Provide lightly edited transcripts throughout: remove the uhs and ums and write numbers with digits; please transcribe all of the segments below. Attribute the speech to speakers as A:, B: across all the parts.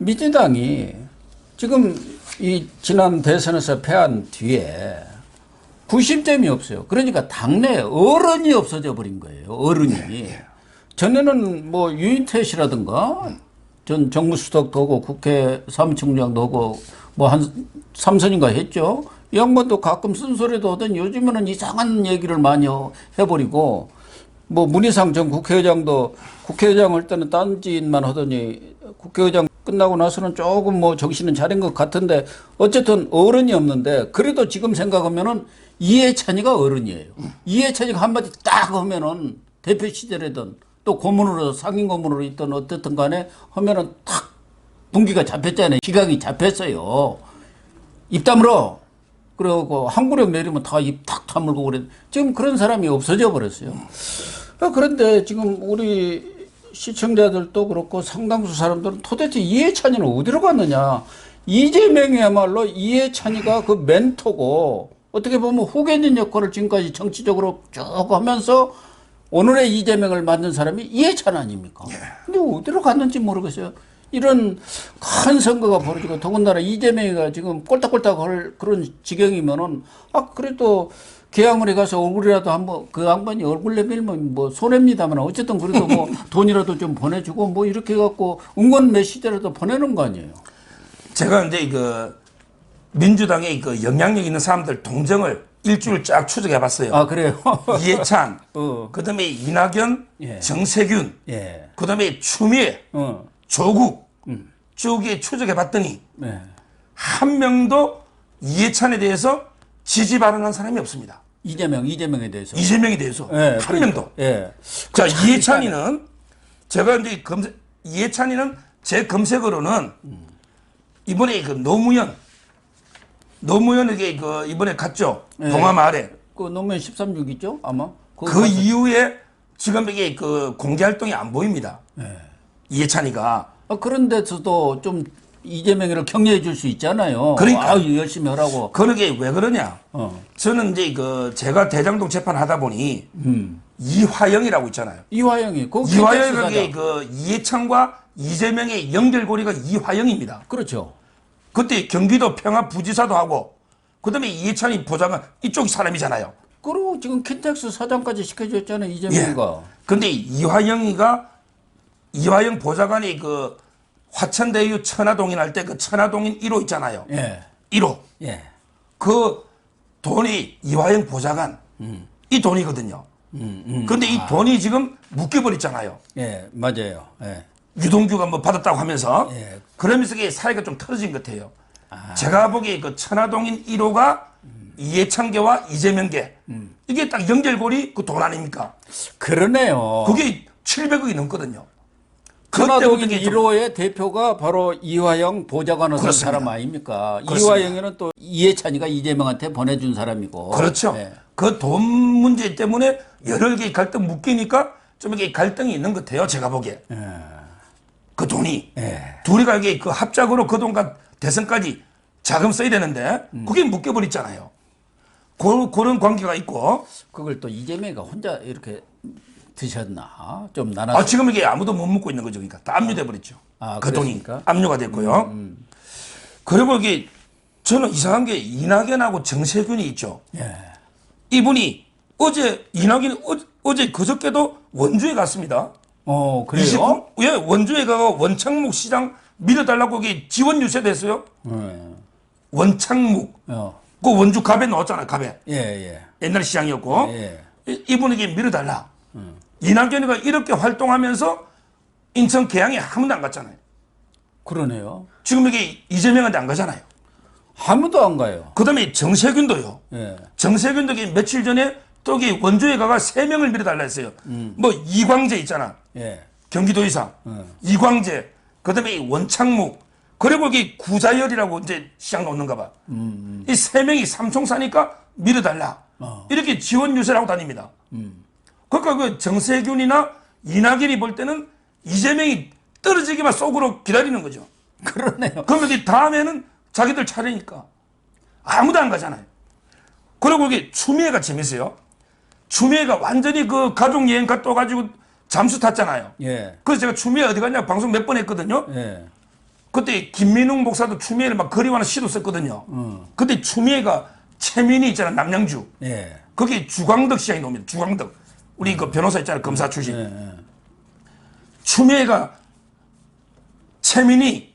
A: 민주당이 지금 이 지난 대선에서 패한 뒤에 구심점이 없어요. 그러니까 당내 어른이 없어져 버린 거예요. 어른이. 전에는 뭐 유인태 씨라든가 전 정무수석도 하고 국회 사무총장도 하고 뭐 한 3선인가 했죠. 이 양반도 가끔 쓴소리도 하더니 요즘에는 이상한 얘기를 많이 해버리고 뭐 문희상 전 국회의장도 국회의장 할 때는 딴짓만 하더니 국회의장 끝나고 나서는 조금 뭐 정신은 차린 것 같은데 어쨌든 어른이 없는데 그래도 지금 생각하면은 이해찬이가 어른이에요. 이해찬이가 한마디 딱 하면은 대표 시절이든 또 고문으로 상임 고문으로 있던 어쨌든 간에 하면은 탁 분기가 잡혔잖아요. 기각이 잡혔어요. 입 다물어. 그리고 항구력 내리면 다 입 탁 다물고 그래. 지금 그런 사람이 없어져 버렸어요. 그런데 지금 우리 시청자들도 그렇고 상당수 사람들은 도대체 이해찬이는 어디로 갔느냐. 이재명이야말로 이해찬이가 그 멘토고 어떻게 보면 후계자 역할을 지금까지 정치적으로 쭉 하면서 오늘의 이재명을 만든 사람이 이해찬 아닙니까? 근데 어디로 갔는지 모르겠어요. 이런 큰 선거가 벌어지고 더군다나 이재명이가 지금 꼴딱꼴딱 할 그런 지경이면은 그래도 개항을에 가서 얼굴이라도 한번 그 양반이 얼굴 내밀면 뭐 손해입니다만 어쨌든 그래도 뭐 돈이라도 좀 보내주고 뭐 이렇게 해갖고 응원 메시지라도 보내는 거 아니에요.
B: 제가 이제 그 민주당의 그 영향력 있는 사람들 동정을 일주일 쫙 추적해봤어요.
A: 아 그래요?
B: 이해찬, 그다음에 이낙연, 정세균, 그다음에 추미애, 조국 쭉 추적해봤더니 한 명도 이해찬에 대해서 지지 발언한 사람이 없습니다.
A: 이재명에 대해서.
B: 이재명에 대해서 한 명도. 자 이해찬이는 제가 이제 이해찬이는 제 검색어로는 이번에 그 노무현에게 그 이번에 갔죠. 동아마을에.
A: 그 노무현 13주기죠 아마.
B: 그 이후에 지금 이게 그 공개 활동이 안 보입니다. 이해찬이가.
A: 그런데서도 좀 이재명이를 격려해 줄 수 있잖아요.
B: 그러니까
A: 열심히 하라고.
B: 그러게 왜 그러냐? 저는 이제 그 제가 대장동 재판 하다 보니 이화영이라고 있잖아요.
A: 이화영이
B: 그 이해찬과 이재명의 연결고리가 이화영입니다.
A: 그렇죠.
B: 그때 경기도 평화부지사도 하고 그다음에 이해찬이 보좌관 이쪽 사람이잖아요.
A: 그리고 지금 킨텍스 사장까지 시켜줬잖아요 이재명이가.
B: 근데 이화영 보좌관이 그 화천대유 천화동인 할 때 그 천화동인 1호 있잖아요. 1호. 그 돈이 이화영 보좌관 이 돈이거든요. 그런데 이 돈이 지금 묶여버렸잖아요.
A: 맞아요.
B: 유동규가 뭐 받았다고 하면서 그러면서 이게 사이가 좀 틀어진 것 같아요. 제가 보기에 그 천화동인 1호가 이해찬계와 이재명계 이게 딱 연결고리 그 돈 아닙니까?
A: 그러네요.
B: 그게 700억이 넘거든요.
A: 천화동인 1호의 대표가 바로 이화영 보좌관을 한 사람 아닙니까? 이화영이는 또 이해찬이가 이재명한테 보내준 사람이고.
B: 그렇죠. 그 돈 문제 때문에 여러 개의 갈등 묶이니까 좀 이게 갈등이 있는 것 같아요. 제가 보기에. 그 돈이. 둘이가 이게 그 합작으로 그 돈과 대선까지 자금 써야 되는데 그게 묶여버렸잖아요. 그런 관계가 있고.
A: 그걸 또 이재명이가 혼자 이렇게 드셨나? 좀 나눠.
B: 지금 이게 아무도 못 묻고 있는 거죠. 그러니까 다 압류돼 버렸죠. 그 돈이 압류가 됐고요. 그리고 이게 저는 이상한 게 이낙연하고 정세균이 있죠. 이분이 이낙연이 어제 그저께도 원주에 갔습니다.
A: 그래요?
B: 원주에 가서 원창묵 시장 밀어달라고 이게 지원 유세됐어요. 원창묵. 그 원주 갑에 넣었잖아요. 갑에. 옛날 시장이었고. 이분에게 밀어달라. 이낙연이가 이렇게 활동하면서 인천 계양에 한 번도 안 갔잖아요.
A: 그러네요.
B: 지금 이게 이재명한테 안 가잖아요.
A: 아무도 안 가요.
B: 그 다음에 정세균도요. 정세균도 며칠 전에 또 원주에 가가 3명을 밀어달라 했어요. 뭐 이광재 있잖아. 경기도의사. 이광재. 그 다음에 원창묵. 그리고 이게 구자열이라고 이제 시장 놓는가 봐. 이 3명이 삼총사니까 밀어달라. 이렇게 지원 유세를 하고 다닙니다. 그러니까 그 정세균이나 이낙연이 볼 때는 이재명이 떨어지기만 속으로 기다리는 거죠.
A: 그러네요.
B: 그러면 이 다음에는 자기들 차례니까 아무도 안 가잖아요. 그리고 이게 추미애가 재밌어요. 추미애가 완전히 그 가족 여행 갔다 와가지고 잠수 탔잖아요. 그래서 제가 추미애 어디 갔냐 방송 몇 번 했거든요. 그때 김민웅 목사도 추미애를 막 그리워하는 시도 썼거든요. 그때 추미애가 최민희 있잖아, 남양주.
A: 예.
B: 거기 주광덕 시장이 나옵니다. 주광덕. 우리 그 변호사 있잖아요, 검사 출신. 추미애가 최민희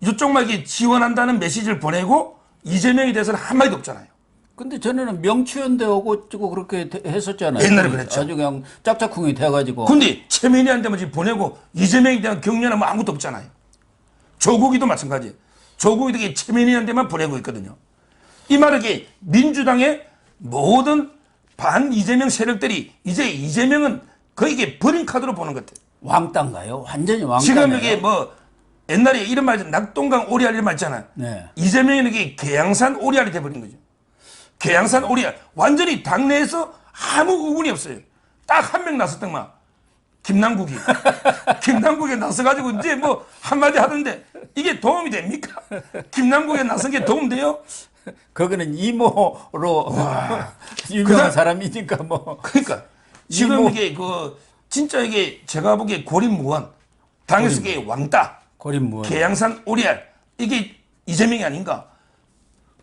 B: 이쪽만 이렇게 지원한다는 메시지를 보내고 이재명에 대해서는 한마디도 없잖아요.
A: 근데 전에는 명추연대 오고 찍고 그렇게 했었잖아요.
B: 옛날에 그랬죠.
A: 아주 그냥 짝짝꿍이 돼가지고.
B: 근데 최민희한테만 지금 보내고 이재명에 대한 격려는 뭐 아무것도 없잖아요. 조국이도 마찬가지예요. 조국이도 이게 최민희한테만 보내고 있거든요. 이 말은 이게 민주당의 모든 반 이재명 세력들이 이제 이재명은 거의 이게 버린 카드로 보는 것 같아요.
A: 왕따인가요? 완전히 왕따네요.
B: 지금 이게 뭐 옛날에 이런 말 낙동강 오리알 이런 말 있잖아요.
A: 네.
B: 이재명은 이게 계양산 오리알이 돼버린 거죠. 계양산 오리알. 완전히 당내에서 아무 의문이 없어요. 딱 한 명 나섰더만. 김남국이. 김남국에 나서가지고 이제 뭐 한마디 하던데 이게 도움이 됩니까? 김남국에 나선 게 도움돼요?
A: 거기는 이모로 유명한 사람이니까 뭐.
B: 그러니까 지금 이게 그 진짜 이게 제가 보기에 고립무원. 당에서 이게 왕따.
A: 고립무원.
B: 계양산 오리알. 이게 이재명이 아닌가?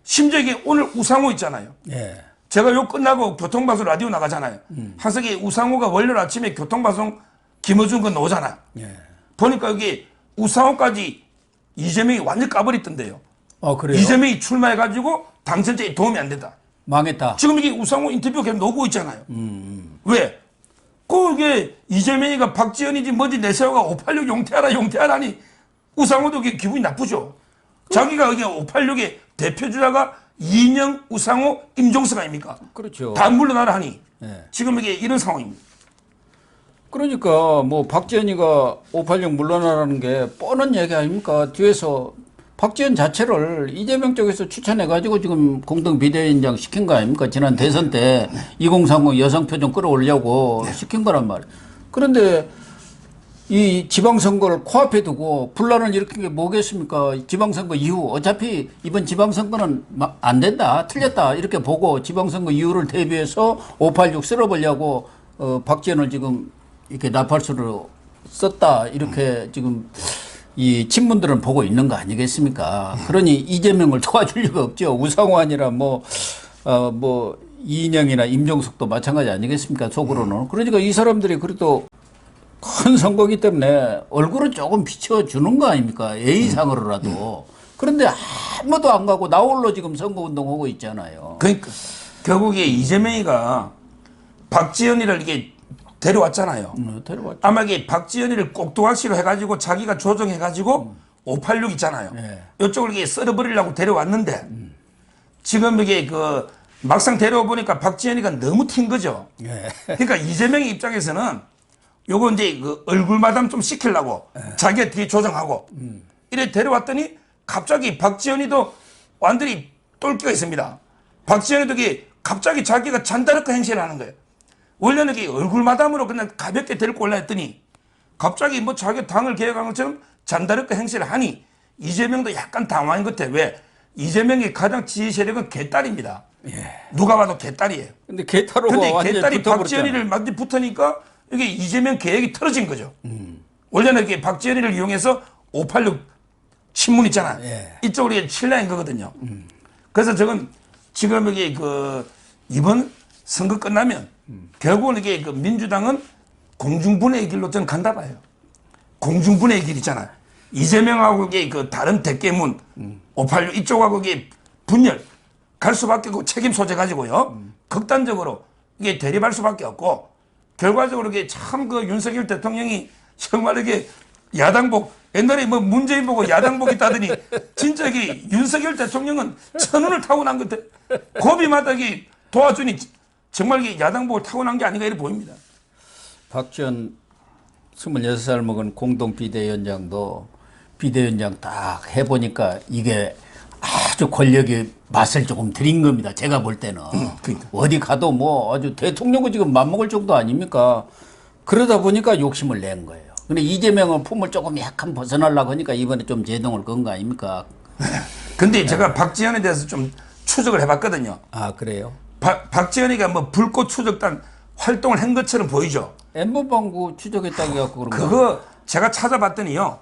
B: 심지어 이게 오늘 우상호 있잖아요.
A: 예.
B: 제가 요 끝나고 교통방송 라디오 나가잖아요. 항상 이게 우상호가 월요일 아침에 교통방송 김어준 거 나오잖아요.
A: 예.
B: 보니까 여기 우상호까지 이재명이 완전 까버렸던데요.
A: 그래요?
B: 이재명이 출마해가지고 당선자에 도움이 안 된다.
A: 망했다.
B: 지금 이게 우상호 인터뷰 계속 나오고 있잖아요. 왜? 이게 이재명이가 박지원이지 뭐지 내세워가 586 용퇴하라니 우상호도 기분이 나쁘죠. 자기가 이게 586의 대표주자가 이인영, 우상호, 임종석 아닙니까?
A: 그렇죠.
B: 다 물러나라 하니
A: 네.
B: 지금 이게 이런 상황입니다.
A: 그러니까 뭐 박지원이가 586 물러나라는 게 뻔한 얘기 아닙니까? 뒤에서 박지원 자체를 이재명 쪽에서 추천해가지고 지금 공동 비대위원장 시킨 거 아닙니까? 지난 대선 때 2030 여성표 좀 끌어올려고 시킨 거란 말이에요. 그런데 이 지방선거를 코앞에 두고 분란을 일으킨 게 뭐겠습니까? 지방선거 이후 어차피 이번 지방선거는 안 된다, 틀렸다 이렇게 보고 지방선거 이후를 대비해서 586 쓸어보려고 박지원을 지금 이렇게 나팔수로 썼다 이렇게 지금 이 친문들은 보고 있는 거 아니겠습니까? 그러니 이재명을 도와줄 리가 없죠. 우상호 아니라 뭐 이인영이나 임종석도 마찬가지 아니겠습니까? 속으로는. 그러니까 이 사람들이 그래도 큰 선거기 때문에 얼굴은 조금 비춰주는 거 아닙니까? 예의상으로라도. 그런데 아무도 안 가고 나홀로 지금 선거운동하고 있잖아요.
B: 그러니까 결국에 이재명이가 박지원이를 이게 데려왔잖아요.
A: 데려왔죠.
B: 아마 이게 박지원이를 꼭두각시로 해가지고 자기가 조정해가지고 586 있잖아요.
A: 네.
B: 이쪽을 이게 썰어버리려고 데려왔는데 지금 이게 그 막상 데려와 보니까 박지원이가 너무 튄 거죠.
A: 네.
B: 그러니까 이재명의 입장에서는 요거 이제 그 얼굴 마담 좀 시키려고 자기가 뒤에 조정하고 이래 데려왔더니 갑자기 박지원이도 완전히 똘끼가 있습니다. 박지원이도 이게 갑자기 자기가 잔다르크 행세를 하는 거예요. 원래는 이게 얼굴 마담으로 그냥 가볍게 데리고 올라 했더니 갑자기 뭐 자기가 당을 개혁한 것처럼 잔다르크 행세를 하니 이재명도 약간 당황한 것 같아요. 왜? 이재명의 가장 지지 세력은 개딸입니다.
A: 예.
B: 누가 봐도 개딸이에요.
A: 근데 개타로가
B: 근데
A: 완전히
B: 개딸이
A: 붙어버렸잖아요.
B: 박지원이를 막 붙으니까 이게 이재명 계획이 틀어진 거죠. 원래는 이게 박지원이를 이용해서 586 신문 있잖아.
A: 예.
B: 이쪽으로 칠라인 거거든요. 그래서 저건 지금 이게 그 이번 선거 끝나면 결국은 이게 그 민주당은 공중분해의 길로 저는 간다 봐요. 공중분해의 길 있잖아요. 이재명하고 이게 그 다른 대깨문 586 이쪽하고 이게 분열 갈 수밖에 없고 책임 소재 가지고요. 극단적으로 이게 대립할 수밖에 없고 결과적으로 이게 참 그 윤석열 대통령이 정말 이게 야당복 옛날에 뭐 문재인 보고 야당복 있다더니 진짜 이게 윤석열 대통령은 천운을 타고난 것 같아. 고비마다 이게 도와주니 정말 이게 야당복을 타고난 게 아닌가 이렇게 보입니다.
A: 박지원 26살 먹은 공동 비대위원장도 비대위원장 딱 해보니까 이게 아주 권력의 맛을 조금 들인 겁니다. 제가 볼 때는.
B: 그러니까.
A: 어디 가도 뭐 아주 대통령은 지금 맘먹을 정도 아닙니까? 그러다 보니까 욕심을 낸 거예요. 근데 이재명은 품을 조금 약간 벗어나려고 하니까 이번에 좀 제동을 건 거 아닙니까?
B: 근데 제가 박지원에 대해서 좀 추적을 해봤거든요.
A: 아, 그래요?
B: 박지원이가 뭐 불꽃 추적단 활동을 한 것처럼 보이죠.
A: 엠번방구 추적했다고 해갖고 그런 거.
B: 그거 제가 찾아봤더니요.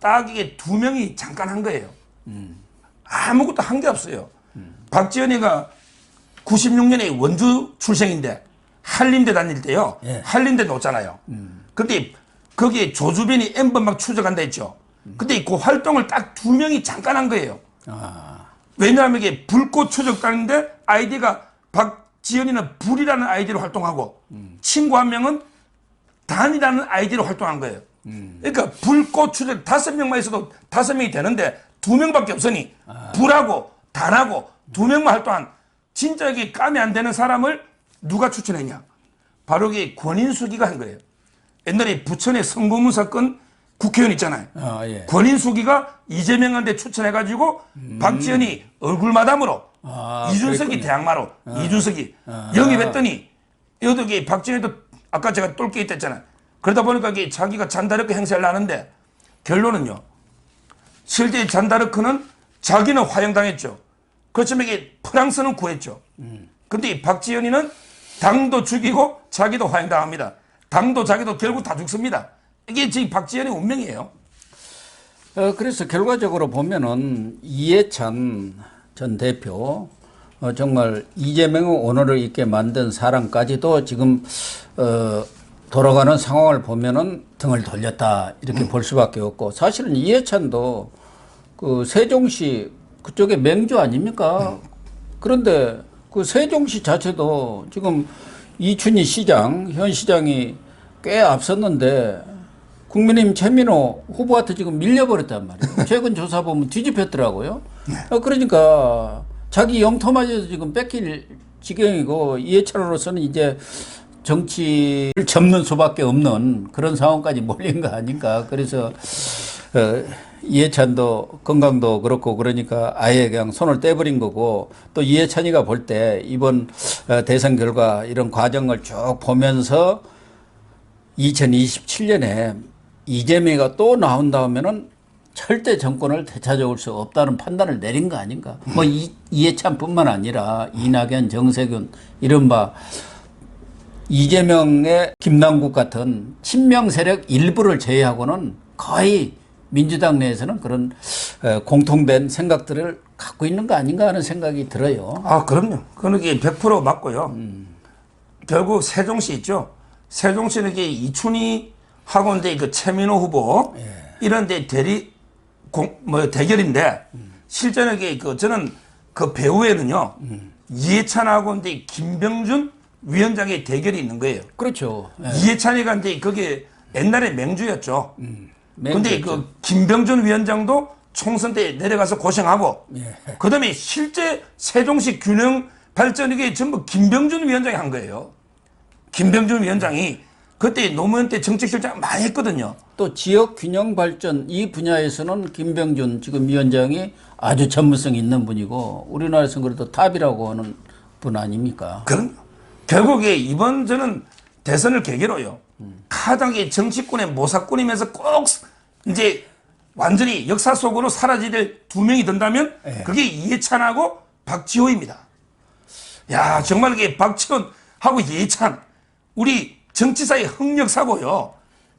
B: 딱 이게 두 명이 잠깐 한 거예요. 아무것도 한 게 없어요. 박지원이가 96년에 원주 출생인데 한림대 다닐 때요.
A: 예.
B: 한림대 놓잖아요. 근데 거기에 조주빈이 N번 막 추적한다 했죠. 근데 그 활동을 딱 두 명이 잠깐 한 거예요.
A: 아.
B: 왜냐하면 이게 불꽃 추적단인데 아이디가 박지현이는 불이라는 아이디로 활동하고 친구 한 명은 단이라는 아이디로 활동한 거예요. 그러니까 불꽃 추적 5명만 있어도 5명이 되는데 2명밖에 없으니 불하고 단하고 2명만 활동한 진짜 이게 감이 안 되는 사람을 누가 추천했냐? 바로 이게 권인숙이가 한 거예요. 옛날에 부천의 성고문 사건 국회의원 있잖아요.
A: 아, 예.
B: 권인숙이가 이재명한테 추천해가지고 박지원이 얼굴마담으로 이준석이
A: 그랬군요.
B: 대항마로 이준석이 영입했더니 여기 박지원이도 아까 제가 똘끼 있댔잖아요. 그러다 보니까 이게 자기가 잔다르크 행세를 하는데 결론은요. 실제 잔다르크는 자기는 화형당했죠. 그렇지만 이게 프랑스는 구했죠. 근데 이 박지원이는 당도 죽이고 자기도 화형당합니다. 당도 자기도 결국 다 죽습니다. 이게 지금 박지원의 운명이에요.
A: 그래서 결과적으로 보면은 이해찬 전 대표 정말 이재명의 오너를 있게 만든 사람까지도 지금 돌아가는 상황을 보면은 등을 돌렸다 이렇게 볼 수밖에 없고 사실은 이해찬도 그 세종시 그쪽에 맹주 아닙니까? 그런데 그 세종시 자체도 지금 이춘희 시장 현 시장이 꽤 앞섰는데 국민의힘 최민호 후보한테 지금 밀려버렸단 말이에요. 최근 조사 보면 뒤집혔더라고요. 그러니까 자기 영토마저도 지금 뺏길 지경이고 이해찬으로서는 이제 정치를 접는 수밖에 없는 그런 상황까지 몰린 거 아닌가. 그래서 이해찬도 건강도 그렇고 그러니까 아예 그냥 손을 떼버린 거고 또 이해찬이가 볼 때 이번 대선 결과 이런 과정을 쭉 보면서 2027년에 이재명이가 또 나온다면은 절대 정권을 되찾아올 수 없다는 판단을 내린 거 아닌가. 뭐 이해찬뿐만 아니라 이낙연, 정세균 이른바 이재명의 김남국 같은 친명 세력 일부를 제외하고는 거의 민주당 내에서는 그런 공통된 생각들을 갖고 있는 거 아닌가 하는 생각이 들어요.
B: 아, 그럼요. 그건 이게 100% 맞고요. 결국 세종시 있죠. 세종시는 이게 이춘희 하고인데 그 최민호 후보 이런데 대결인데 실제는 이게 저는 그 배후에는요 이해찬하고 이제 김병준 위원장의 대결이 있는 거예요.
A: 그렇죠.
B: 이해찬이가 이제 그게 옛날에 맹주였죠. 근데 그 김병준 위원장도 총선 때 내려가서 고생하고 그다음에 실제 세종시 균형 발전 이게 전부 김병준 위원장이 한 거예요. 김병준 위원장이 그때 노무현 때 정책실장 많이 했거든요.
A: 또 지역 균형 발전 이 분야에서는 김병준 지금 위원장이 아주 전문성이 있는 분이고 우리나라에서는 그래도 탑이라고 하는 분 아닙니까?
B: 그럼 결국에 이번 저는 대선을 계기로요. 가장 정치권의 모사꾼이면서 꼭 이제 완전히 역사 속으로 사라질 두 명이 된다면 그게 이해찬하고 박지호입니다. 야 정말 이게 박지원하고 이해찬 우리 정치사의 흑역사고요.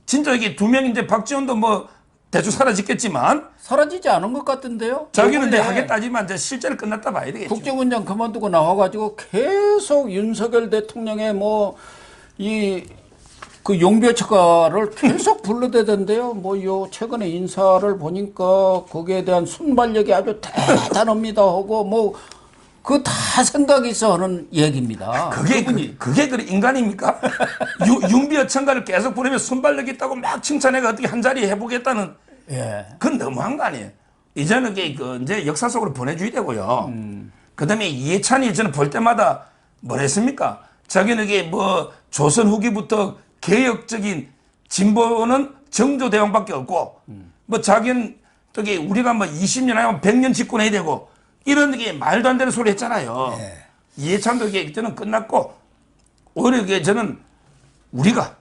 B: 진짜 이게 두 명 이제 박지원도 뭐 대충 사라졌겠지만
A: 사라지지 않은 것 같은데요.
B: 자기는 이제 하겠다지만 이제 실제로 끝났다 봐야 되겠죠.
A: 국정원장 그만두고 나와가지고 계속 윤석열 대통령의 그 용배처가를 계속 불러대던데요. 최근에 인사를 보니까 거기에 대한 순발력이 아주 대단합니다 하고 그 다 생각이 있어 하는 얘기입니다.
B: 그게 그 인간입니까? 윤비어 청가를 계속 부르면 순발력 있다고 막 칭찬해가 어떻게 한 자리 해보겠다는. 그건 너무한 거 아니에요. 이제는 이제 역사 속으로 보내줘야 되고요. 그 다음에 이해찬이 저는 볼 때마다 뭘 했습니까? 자기는 이게 조선 후기부터 개혁적인 진보는 정조대왕밖에 없고, 자기는 우리가 20년 하면 100년 집권해야 되고, 이런 게 말도 안 되는 소리 했잖아요. 이해찬도 이게 저는 끝났고, 오히려 이게 저는 우리가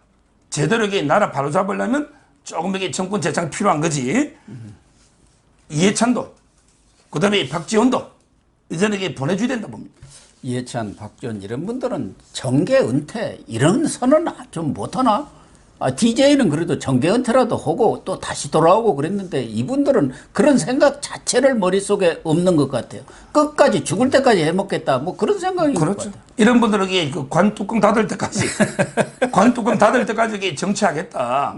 B: 제대로 이게 나라 바로 잡으려면 조금 이게 정권 재창 필요한 거지. 이해찬도, 그 다음에 박지원도 이제는 이게 보내줘야 된다 봅니다.
A: 이해찬, 박지원 이런 분들은 정계 은퇴 이런 선언 좀 못하나? DJ는 그래도 정계 은퇴라도 하고 또 다시 돌아오고 그랬는데 이분들은 그런 생각 자체를 머릿속에 없는 것 같아요. 끝까지 죽을 때까지 해먹겠다. 뭐 그런 생각인 것 같아요.
B: 이런 분들에게 그 관뚜껑 닫을 때까지 관뚜껑 닫을 때까지 이게 정치하겠다.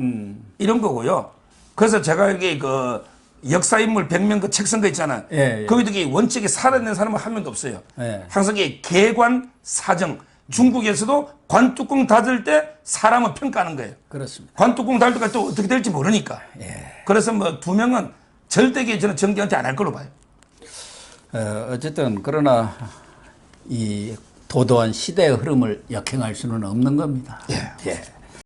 B: 이런 거고요. 그래서 제가 여기 그 역사인물 100명 그 책 쓴 거 있잖아요. 거기도 원칙에 살아낸 사람은 한 명도 없어요. 항상 이게 개관 사정. 중국에서도 관뚜껑 닫을 때 사람을 평가하는 거예요.
A: 그렇습니다.
B: 관뚜껑 닫을 때까지 또 어떻게 될지 모르니까. 그래서 뭐 2명은 절대 저는 정계한테 안 할 걸로 봐요.
A: 어쨌든 그러나 이 도도한 시대의 흐름을 역행할 수는 없는 겁니다.
B: 예.